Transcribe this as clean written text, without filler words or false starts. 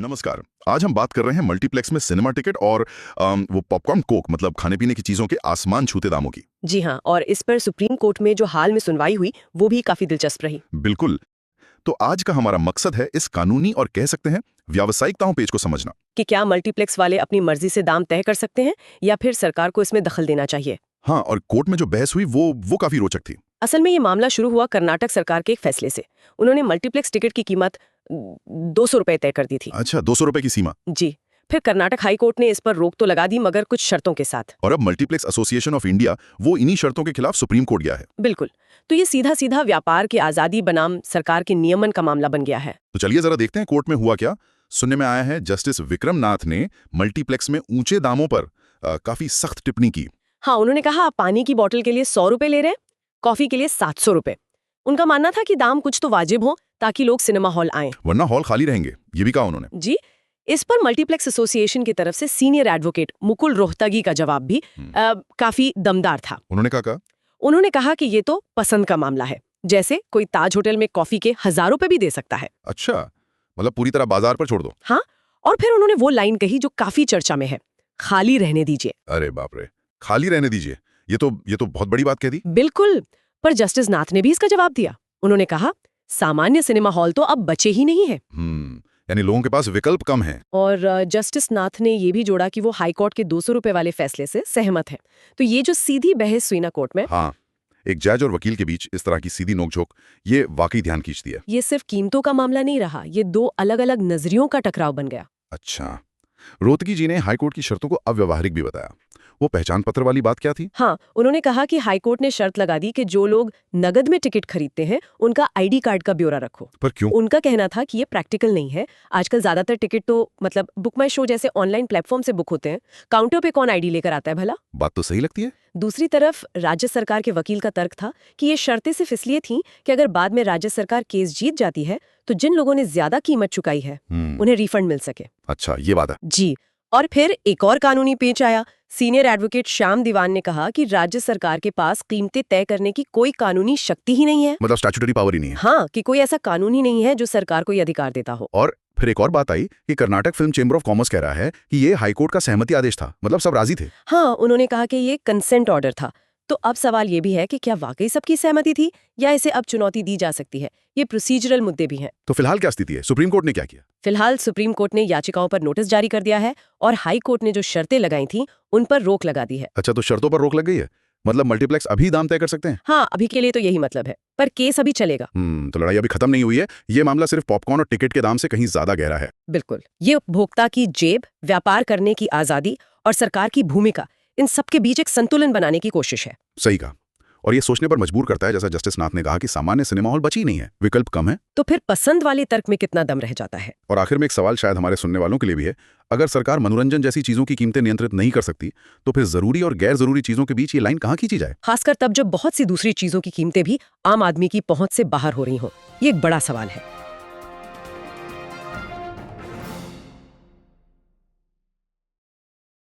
नमस्कार। आज हम बात कर रहे हैं मल्टीप्लेक्स में सिनेमा टिकट और वो पॉपकॉर्न कोक मतलब खाने पीने की चीजों के आसमान छूते दामों की। जी हाँ, और इस पर सुप्रीम कोर्ट में जो हाल में सुनवाई हुई वो भी काफी दिलचस्प रही। बिल्कुल। तो आज का हमारा मकसद है इस कानूनी और कह सकते हैं व्यावसायिकताओं पेच को समझना। कि क्या मल्टीप्लेक्स वाले अपनी मर्जी से दाम तय कर सकते हैं या फिर सरकार को इसमें दखल देना चाहिए। हाँ, और कोर्ट में जो बहस हुई वो काफी रोचक थी। असल में ये मामला शुरू हुआ कर्नाटक सरकार के एक फैसले से। उन्होंने मल्टीप्लेक्स टिकट की कीमत 200 रुपए तय कर दी थी। अच्छा, 200 रुपए की सीमा। जी। फिर कर्नाटक हाई कोर्ट ने इस पर रोक तो लगा दी, मगर कुछ शर्तों के साथ। और अब मल्टीप्लेक्स एसोसिएशन ऑफ इंडिया वो इन्हीं शर्तों के खिलाफ सुप्रीम कोर्ट गया है। बिल्कुल। तो ये सीधा सीधा व्यापार की आजादी बनाम सरकार के नियमन का मामला बन गया है। तो चलिए जरा देखते हैं कोर्ट में हुआ क्या। सुनने में आया है जस्टिस विक्रम नाथ ने मल्टीप्लेक्स में ऊंचे दामों पर काफी सख्त टिप्पणी की। हाँ, उन्होंने कहा आप पानी की बोतल के लिए 100 रुपए ले रहे हैं, कॉफी के लिए 700 रुपए। उनका मानना था कि दाम कुछ तो वाजिब हो ताकि लोग सिनेमा हॉल आएं। वरना हॉल खाली रहेंगे, ये भी कहा उन्होंने। जी। इस पर मल्टीप्लेक्स एसोसिएशन की तरफ से सीनियर एडवोकेट मुकुल रोहतगी का जवाब भी काफी दमदार था। उन्होंने कहा उन्होंने कहा कि ये तो पसंद का मामला है, जैसे कोई ताज होटल में कॉफी के 1000 रुपए भी दे सकता है। अच्छा, मतलब पूरी तरह बाजार पर छोड़ दो। हाँ, और फिर उन्होंने वो लाइन कही जो काफी चर्चा में है, खाली रहने दीजिए। अरे बाप रे, खाली रहने दीजिए, ये तो बहुत बड़ी बात कह दी। बिल्कुल। पर जस्टिस नाथ ने भी इसका जवाब दिया। उन्होंने कहा सामान्य सिनेमा हॉल तो अब बचे ही नहीं है। यानी लोगों के पास विकल्प कम हैं। और जस्टिस नाथ ने ये भी जोड़ा कि वो हाई कोर्ट के 200 रुपए वाले फैसले से सहमत है। तो ये जो सीधी बहस हुई ना कोर्ट में, हाँ, एक जज और वकील के बीच इस तरह की सीधी नोकझोंक, ये वाकई ध्यान खींचती है। ये सिर्फ कीमतों का मामला नहीं रहा, ये दो अलग अलग नजरियों का टकराव बन गया। अच्छा, रोहतगी जी ने हाईकोर्ट की शर्तों को अव्यवहारिक भी बताया। वो पहचान पत्र वाली बात क्या थी? हाँ, उन्होंने कहा कि हाईकोर्ट ने शर्त लगा दी कि जो लोग नगद में टिकट खरीदते हैं उनका आईडी कार्ड का ब्यौरा रखो। पर क्यों? उनका कहना था कि ये प्रैक्टिकल नहीं है। आजकल ज्यादातर टिकट तो मतलब बुक माई शो जैसे ऑनलाइन प्लेटफॉर्म से बुक होते हैं। काउंटर पे कौन आईडी लेकर आता है भला। बात तो सही लगती है। दूसरी तरफ राज्य सरकार के वकील का तर्क था कि ये शर्तें सिर्फ इसलिए थीं कि अगर बाद में राज्य सरकार केस जीत जाती है तो जिन लोगों ने ज्यादा कीमत चुकाई है उन्हें रिफंड मिल सके। अच्छा, ये बात है। जी। और फिर एक और कानूनी पेच आया। सीनियर एडवोकेट श्याम दीवान ने कहा कि राज्य सरकार के पास कीमतें तय करने की कोई कानूनी शक्ति ही नहीं है। मतलब स्टैट्यूटरी पावर ही नहीं है। हाँ, कि कोई ऐसा कानून ही नहीं है जो सरकार को ये अधिकार देता हो। और फिर एक और बात आई कि Karnataka film chamber of commerce कह रहा है कि ये हाईकोर्ट का सहमति आदेश था, मतलब सब राजी थे। हाँ, उन्होंने कहा कि ये कंसेंट ऑर्डर था। तो अब सवाल ये भी है कि क्या वाकई सबकी सहमति थी या इसे अब चुनौती दी जा सकती है। ये प्रोसीजरल मुद्दे भी हैं। तो फिलहाल क्या स्थिति है? सुप्रीम कोर्ट ने क्या किया? फिलहाल सुप्रीम कोर्ट ने याचिकाओं पर नोटिस जारी कर दिया है और हाई कोर्ट ने जो शर्तें लगाई थीं उन पर रोक लगा दी है। अच्छा, तो शर्तों पर रोक लग गई है, मतलब मल्टीप्लेक्स अभी दाम तय कर सकते हैं? हाँ, अभी के लिए तो यही मतलब है, पर केस अभी चलेगा। तो लड़ाई अभी खत्म नहीं हुई है। ये मामला सिर्फ पॉपकॉर्न और टिकट के दाम से कहीं ज्यादा गहरा है। बिल्कुल। ये उपभोक्ता की जेब, व्यापार करने की आजादी और सरकार की भूमिका, इन सबके बीच एक संतुलन बनाने की कोशिश है। सही कहा। और ये सोचने पर मजबूर करता है, जैसा जस्टिस नाथ ने कहा कि सामान्य सिनेमा हॉल बची नहीं है, विकल्प कम है। तो फिर पसंद वाले तर्क में कितना दम रह जाता है। और आखिर में एक सवाल शायद हमारे सुनने वालों के लिए भी है। अगर सरकार मनोरंजन जैसी चीजों की कीमतें नियंत्रित नहीं कर सकती तो फिर जरूरी और गैर जरूरी चीजों के बीच ये लाइन कहाँ खींची जाए? खासकर तब जब बहुत सी दूसरी चीजों की कीमतें भी आम आदमी की पहुंच से बाहर हो रही हों। ये एक बड़ा सवाल है।